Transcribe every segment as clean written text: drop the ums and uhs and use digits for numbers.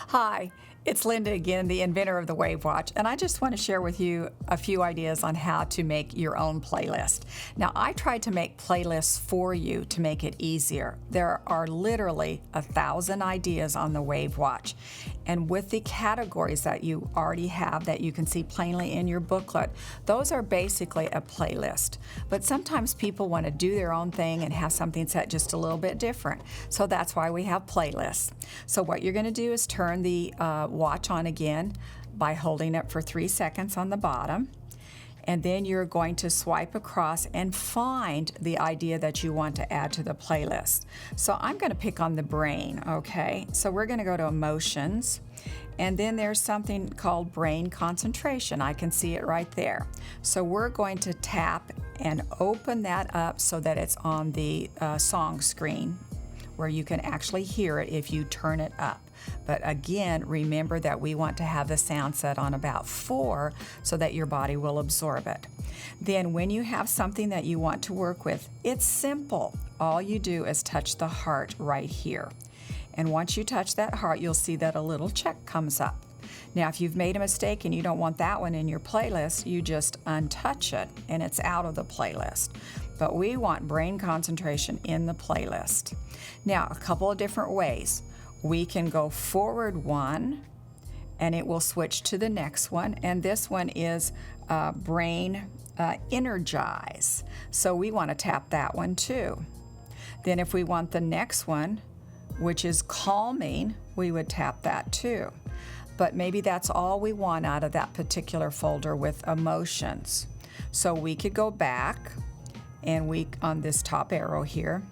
Hi, it's Linda again, the inventor of the WAVwatch, and I just want to share with you a few ideas on how to make your own playlist. Now, I tried to make playlists for you to make it easier. There are literally 1,000 ideas on the WAVwatch, and with the categories that you already have that you can see plainly in your booklet, those are basically a playlist. But sometimes people want to do their own thing and have something set just a little bit different, so that's why we have playlists. So what you're going to do is turn the watch on again by holding it for 3 seconds on the bottom, and then you're going to swipe across and find the idea that you want to add to the playlist. So I'm going to pick on the brain, okay? So we're going to go to emotions, and then there's something called brain concentration. I can see it right there. So we're going to tap and open that up so that it's on the song screen where you can actually hear it if you turn it up. But again, remember that we want to have the sound set on about 4 so that your body will absorb it. Then when you have something that you want to work with, it's simple. All you do is touch the heart right here. And once you touch that heart, you'll see that a little check comes up. Now, if you've made a mistake and you don't want that one in your playlist, you just untouch it and it's out of the playlist. But we want brain concentration in the playlist. Now, a couple of different ways. We can go forward one and it will switch to the next one, and this one is brain energize. So we want to tap that one too. Then if we want the next one, which is calming, we would tap that too. But maybe that's all we want out of that particular folder with emotions. So we could go back and on this top arrow here,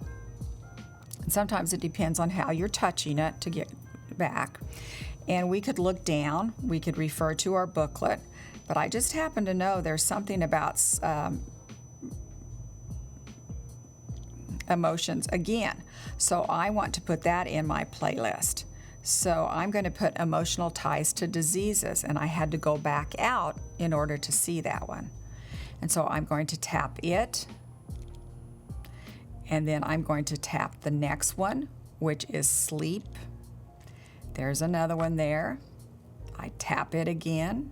and sometimes it depends on how you're touching it to get back. And we could look down, we could refer to our booklet, but I just happen to know there's something about emotions again. So I want to put that in my playlist. So I'm going to put emotional ties to diseases, and I had to go back out in order to see that one. And so I'm going to tap it, and then I'm going to tap the next one, which is sleep. There's another one there. I tap it again,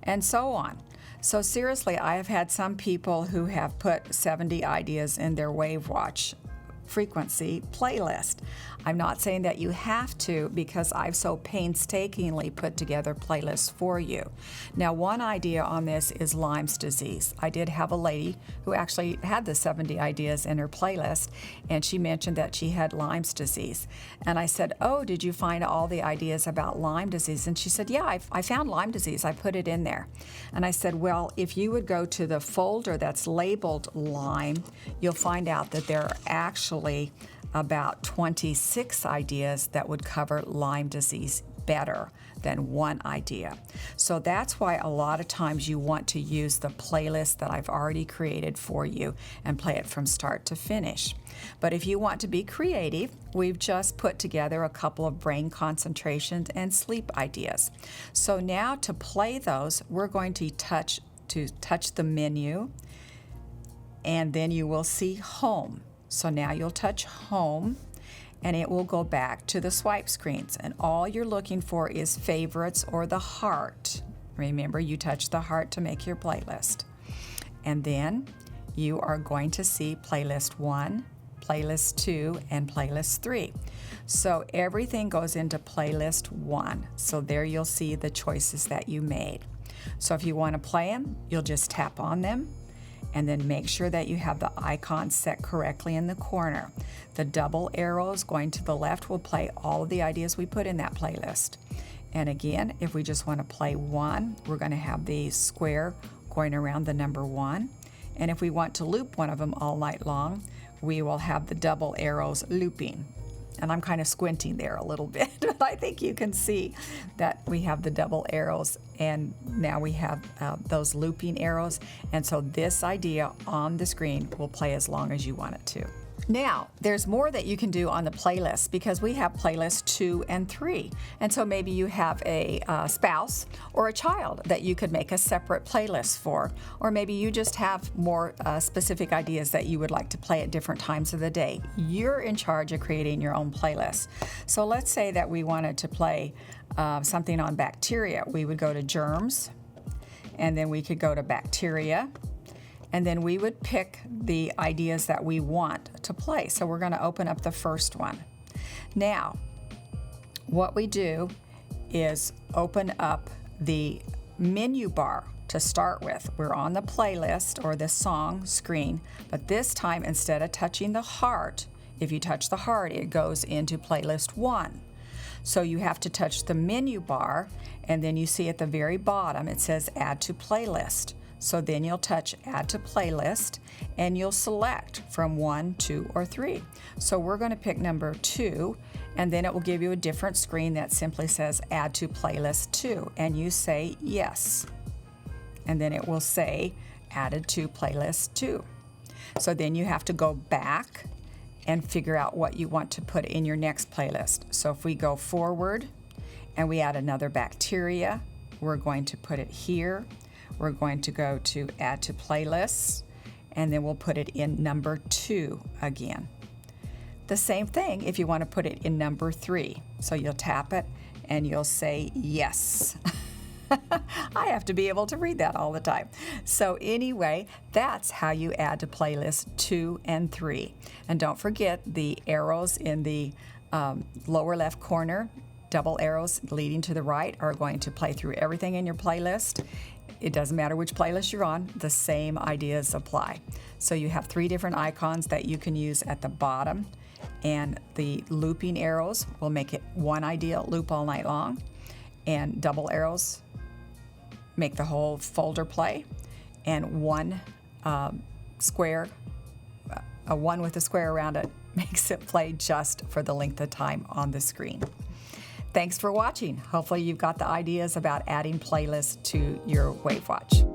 and so on. So seriously, I have had some people who have put 70 ideas in their WAVwatch frequency playlist. I'm not saying that you have to, because I've so painstakingly put together playlists for you. Now, one idea on this is Lyme's disease. I did have a lady who actually had the 70 ideas in her playlist, and she mentioned that she had Lyme's disease. And I said, oh, did you find all the ideas about Lyme disease? And she said, yeah, I found Lyme disease. I put it in there. And I said, well, if you would go to the folder that's labeled Lyme, you'll find out that there are actually about 26 ideas that would cover Lyme disease better than one idea. So that's why a lot of times you want to use the playlist that I've already created for you and play it from start to finish. But if you want to be creative, we've just put together a couple of brain concentrations and sleep ideas. So now to play those, we're going to touch the menu, and then you will see home. So now you'll touch home, and it will go back to the swipe screens, and all you're looking for is favorites or the heart. Remember, you touch the heart to make your playlist. And then you are going to see playlist 1, playlist 2, and playlist 3. So everything goes into playlist 1. So there you'll see the choices that you made. So if you want to play them, you'll just tap on them, and then make sure that you have the icons set correctly in the corner. The double arrows going to the left will play all of the ideas we put in that playlist. And again, if we just want to play one, we're going to have the square going around the number 1. And if we want to loop one of them all night long, we will have the double arrows looping. And I'm kind of squinting there a little bit, but I think you can see that we have the double arrows, and now we have those looping arrows. And so this idea on the screen will play as long as you want it to. Now, there's more that you can do on the playlist because we have playlists 2 and 3. And so maybe you have a spouse or a child that you could make a separate playlist for. Or maybe you just have more specific ideas that you would like to play at different times of the day. You're in charge of creating your own playlist. So let's say that we wanted to play something on bacteria. We would go to germs, and then we could go to bacteria. And then we would pick the ideas that we want to play. So we're going to open up the first one. Now, what we do is open up the menu bar to start with. We're on the playlist or the song screen, but this time instead of touching the heart, if you touch the heart, it goes into playlist 1. So you have to touch the menu bar, and then you see at the very bottom it says add to playlist. So then you'll touch Add to Playlist, and you'll select from 1, 2, or 3. So we're going to pick number 2, and then it will give you a different screen that simply says Add to Playlist 2, and you say Yes. And then it will say Added to Playlist 2. So then you have to go back and figure out what you want to put in your next playlist. So if we go forward and we add another bacteria, we're going to put it here. We're going to go to Add to Playlists, and then we'll put it in number 2 again. The same thing if you want to put it in number 3. So you'll tap it, and you'll say Yes. I have to be able to read that all the time. So anyway, that's how you add to Playlist 2 and 3. And don't forget the arrows in the lower left corner, double arrows leading to the right, are going to play through everything in your playlist. It doesn't matter which playlist you're on, the same ideas apply. So you have 3 different icons that you can use at the bottom, and the looping arrows will make it one idea loop all night long, and double arrows make the whole folder play, and one square, a one with a square around it, makes it play just for the length of time on the screen. Thanks for watching. Hopefully you've got the ideas about adding playlists to your WAVwatch.